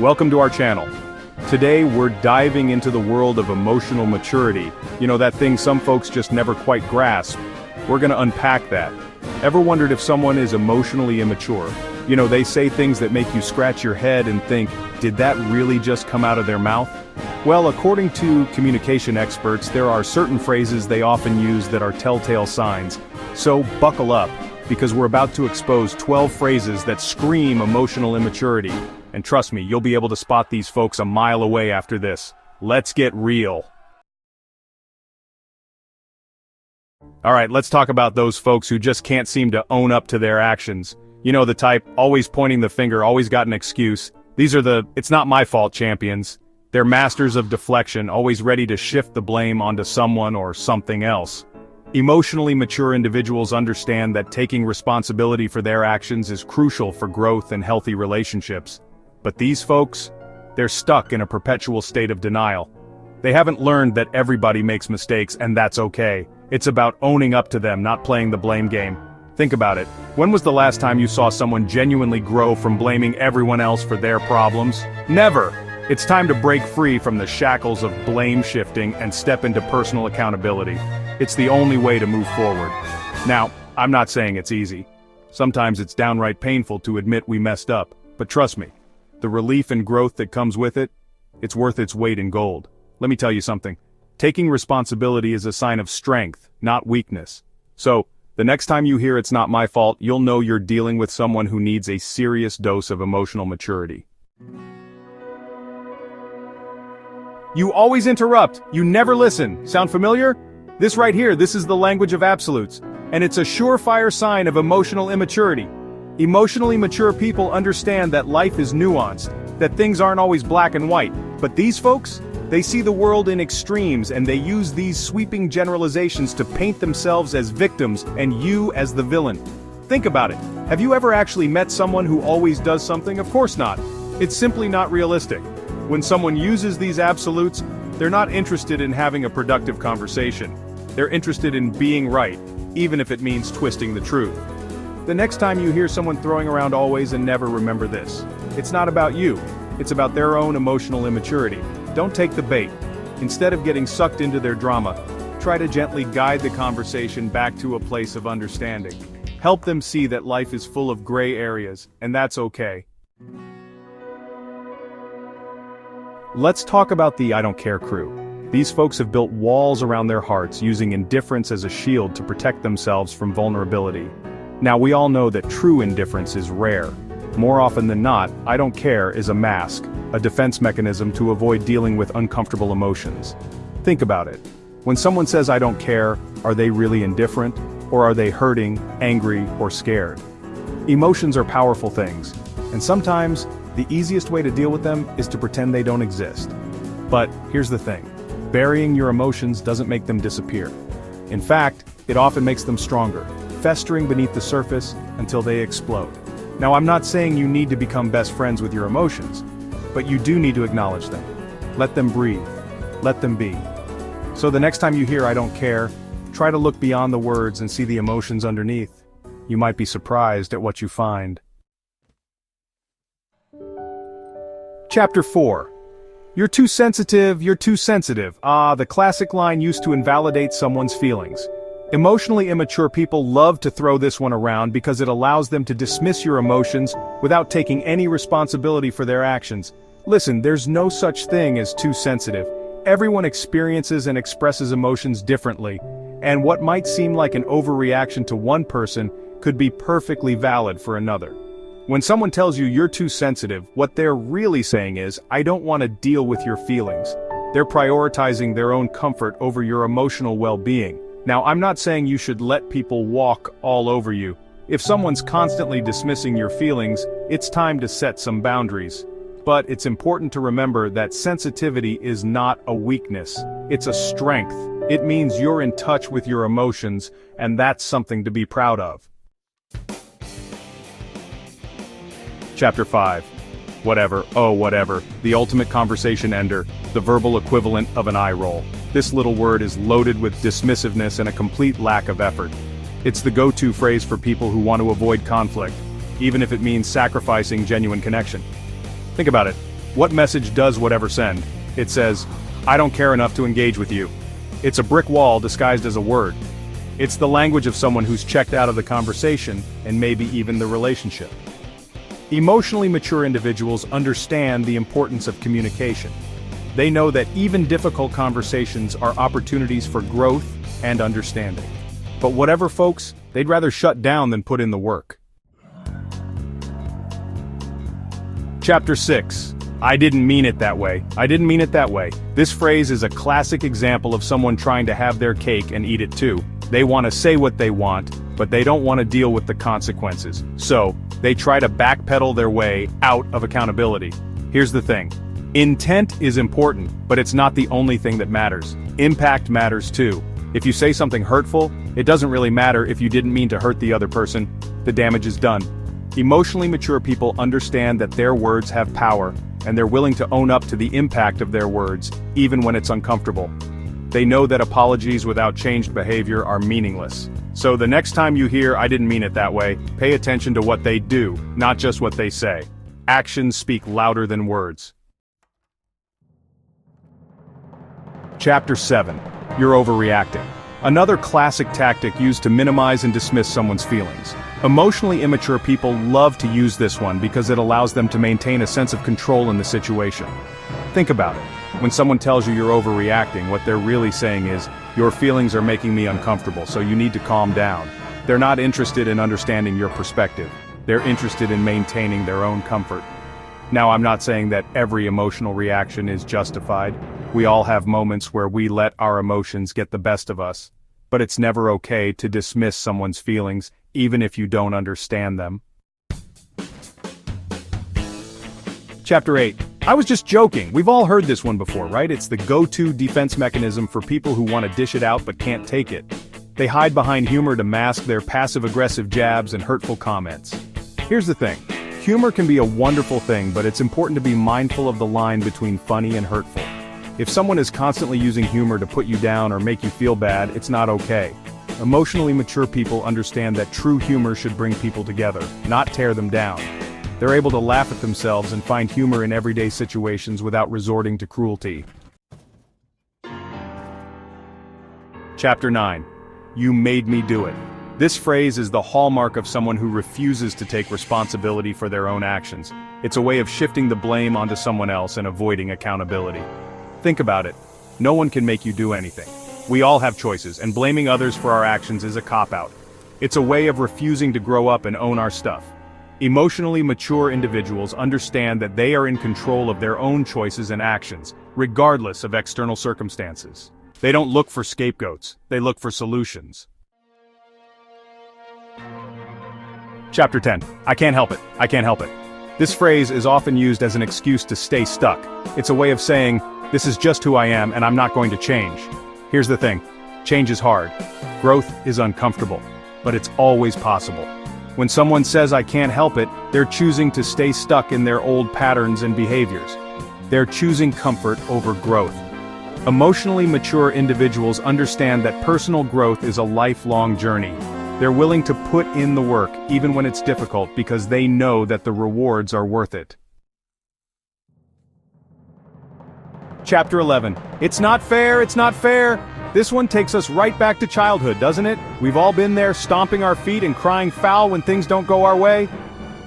Welcome to our channel. Today we're diving into the world of emotional maturity. You know, that thing some folks just never quite grasp. We're gonna unpack that. Ever wondered if someone is emotionally immature? You know, they say things that make you scratch your head and think, did that really just come out of their mouth? Well, according to communication experts, there are certain phrases they often use that are telltale signs. So buckle up, because we're about to expose 12 phrases that scream emotional immaturity. And trust me, you'll be able to spot these folks a mile away after this. Let's get real. Alright, let's talk about those folks who just can't seem to own up to their actions. You know the type, always pointing the finger, always got an excuse. These are the, it's not my fault champions. They're masters of deflection, always ready to shift the blame onto someone or something else. Emotionally mature individuals understand that taking responsibility for their actions is crucial for growth and healthy relationships. But these folks, they're stuck in a perpetual state of denial. They haven't learned that everybody makes mistakes and that's okay. It's about owning up to them, not playing the blame game. Think about it. When was the last time you saw someone genuinely grow from blaming everyone else for their problems? Never! It's time to break free from the shackles of blame shifting and step into personal accountability. It's the only way to move forward. Now, I'm not saying it's easy. Sometimes it's downright painful to admit we messed up, but trust me, the relief and growth that comes with it, it's worth its weight in gold. Let me tell you something. Taking responsibility is a sign of strength, not weakness. So, the next time you hear it's not my fault, you'll know you're dealing with someone who needs a serious dose of emotional maturity. You always interrupt. You never listen. Sound familiar? This right here, this is the language of absolutes. And it's a surefire sign of emotional immaturity. Emotionally mature people understand that life is nuanced, that things aren't always black and white. But these folks, they see the world in extremes and they use these sweeping generalizations to paint themselves as victims and you as the villain. Think about it. Have you ever actually met someone who always does something? Of course not. It's simply not realistic. When someone uses these absolutes, they're not interested in having a productive conversation. They're interested in being right, even if it means twisting the truth. The next time you hear someone throwing around always and never, remember this. It's not about you. It's about their own emotional immaturity. Don't take the bait. Instead of getting sucked into their drama, try to gently guide the conversation back to a place of understanding. Help them see that life is full of gray areas, and that's okay. Let's talk about the I don't care crew. These folks have built walls around their hearts using indifference as a shield to protect themselves from vulnerability. Now we all know that true indifference is rare. More often than not, I don't care is a mask, a defense mechanism to avoid dealing with uncomfortable emotions. Think about it. When someone says I don't care, are they really indifferent? Or are they hurting, angry, or scared? Emotions are powerful things, and sometimes the easiest way to deal with them is to pretend they don't exist. But here's the thing. Burying your emotions doesn't make them disappear. In fact, it often makes them stronger, festering beneath the surface until they explode. Now, I'm not saying you need to become best friends with your emotions, but you do need to acknowledge them. Let them breathe. Let them be. So the next time you hear I don't care, try to look beyond the words and see the emotions underneath. You might be surprised at what you find. Chapter 4. You're too sensitive, you're too sensitive. Ah, the classic line used to invalidate someone's feelings. Emotionally immature people love to throw this one around because it allows them to dismiss your emotions without taking any responsibility for their actions. Listen, there's no such thing as too sensitive. Everyone experiences and expresses emotions differently, and what might seem like an overreaction to one person could be perfectly valid for another. When someone tells you you're too sensitive, what they're really saying is, I don't want to deal with your feelings. They're prioritizing their own comfort over your emotional well-being. Now, I'm not saying you should let people walk all over you. If someone's constantly dismissing your feelings, it's time to set some boundaries. But it's important to remember that sensitivity is not a weakness. It's a strength. It means you're in touch with your emotions, and that's something to be proud of. Chapter 5. Whatever, oh whatever, the ultimate conversation ender, the verbal equivalent of an eye roll. This little word is loaded with dismissiveness and a complete lack of effort. It's the go-to phrase for people who want to avoid conflict, even if it means sacrificing genuine connection. Think about it. What message does whatever send? It says, I don't care enough to engage with you. It's a brick wall disguised as a word. It's the language of someone who's checked out of the conversation and maybe even the relationship. Emotionally mature individuals understand the importance of communication. They know that even difficult conversations are opportunities for growth and understanding. But whatever folks, they'd rather shut down than put in the work. Chapter 6. I didn't mean it that way. I didn't mean it that way. This phrase is a classic example of someone trying to have their cake and eat it too. They want to say what they want, but they don't want to deal with the consequences. So, they try to backpedal their way out of accountability. Here's the thing. Intent is important, but it's not the only thing that matters. Impact matters too. If you say something hurtful, it doesn't really matter if you didn't mean to hurt the other person. The damage is done. Emotionally mature people understand that their words have power, and they're willing to own up to the impact of their words, even when it's uncomfortable. They know that apologies without changed behavior are meaningless. So the next time you hear "I didn't mean it that way," pay attention to what they do, not just what they say. Actions speak louder than words. Chapter 7. You're overreacting. Another classic tactic used to minimize and dismiss someone's feelings. Emotionally immature people love to use this one because it allows them to maintain a sense of control in the situation. Think about it. When someone tells you you're overreacting, what they're really saying is, your feelings are making me uncomfortable, so you need to calm down. They're not interested in understanding your perspective. They're interested in maintaining their own comfort. Now, I'm not saying that every emotional reaction is justified. We all have moments where we let our emotions get the best of us. But it's never okay to dismiss someone's feelings, even if you don't understand them. Chapter 8. I was just joking. We've all heard this one before, right? It's the go-to defense mechanism for people who want to dish it out but can't take it. They hide behind humor to mask their passive-aggressive jabs and hurtful comments. Here's the thing. Humor can be a wonderful thing, but it's important to be mindful of the line between funny and hurtful. If someone is constantly using humor to put you down or make you feel bad, it's not okay. Emotionally mature people understand that true humor should bring people together, not tear them down. They're able to laugh at themselves and find humor in everyday situations without resorting to cruelty. Chapter 9. You made me do it. This phrase is the hallmark of someone who refuses to take responsibility for their own actions. It's a way of shifting the blame onto someone else and avoiding accountability. Think about it. No one can make you do anything. We all have choices, and blaming others for our actions is a cop-out. It's a way of refusing to grow up and own our stuff. Emotionally mature individuals understand that they are in control of their own choices and actions, regardless of external circumstances. They don't look for scapegoats, they look for solutions. Chapter 10. I can't help it. I can't help it. This phrase is often used as an excuse to stay stuck. It's a way of saying, this is just who I am and I'm not going to change. Here's the thing. Change is hard. Growth is uncomfortable. But it's always possible. When someone says I can't help it, they're choosing to stay stuck in their old patterns and behaviors. They're choosing comfort over growth. Emotionally mature individuals understand that personal growth is a lifelong journey. They're willing to put in the work, even when it's difficult, because they know that the rewards are worth it. Chapter 11. It's not fair, it's not fair. This one takes us right back to childhood, doesn't it? We've all been there, stomping our feet and crying foul when things don't go our way.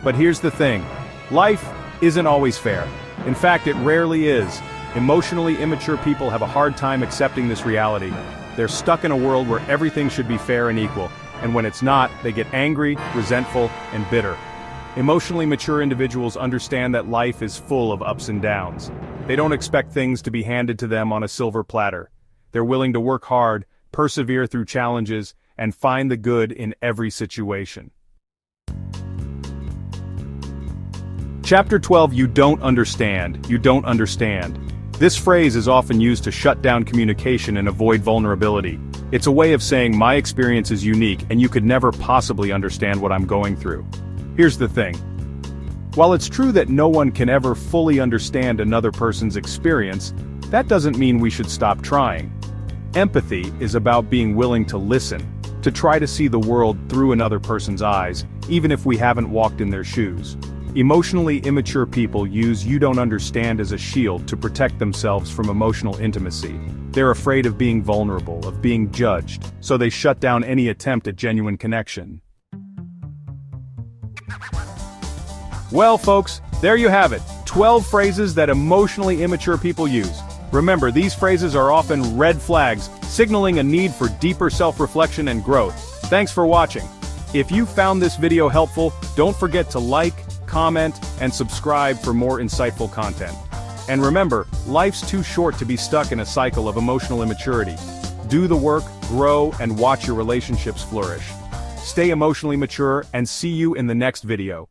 But here's the thing. Life isn't always fair. In fact, it rarely is. Emotionally immature people have a hard time accepting this reality. They're stuck in a world where everything should be fair and equal. And when it's not, they get angry, resentful, and bitter. Emotionally mature individuals understand that life is full of ups and downs. They don't expect things to be handed to them on a silver platter. They're willing to work hard, persevere through challenges, and find the good in every situation. Chapter 12. You don't understand. You don't understand. This phrase is often used to shut down communication and avoid vulnerability. It's a way of saying my experience is unique and you could never possibly understand what I'm going through. Here's the thing. While it's true that no one can ever fully understand another person's experience, that doesn't mean we should stop trying. Empathy is about being willing to listen, to try to see the world through another person's eyes, even if we haven't walked in their shoes. Emotionally immature people use "you don't understand" as a shield to protect themselves from emotional intimacy. They're afraid of being vulnerable, of being judged, so they shut down any attempt at genuine connection. Well, folks, there you have it. 12 phrases that emotionally immature people use. Remember, these phrases are often red flags, signaling a need for deeper self-reflection and growth. Thanks for watching. If you found this video helpful, don't forget to like, comment, and subscribe for more insightful content. And remember, life's too short to be stuck in a cycle of emotional immaturity. Do the work, grow, and watch your relationships flourish. Stay emotionally mature, and see you in the next video.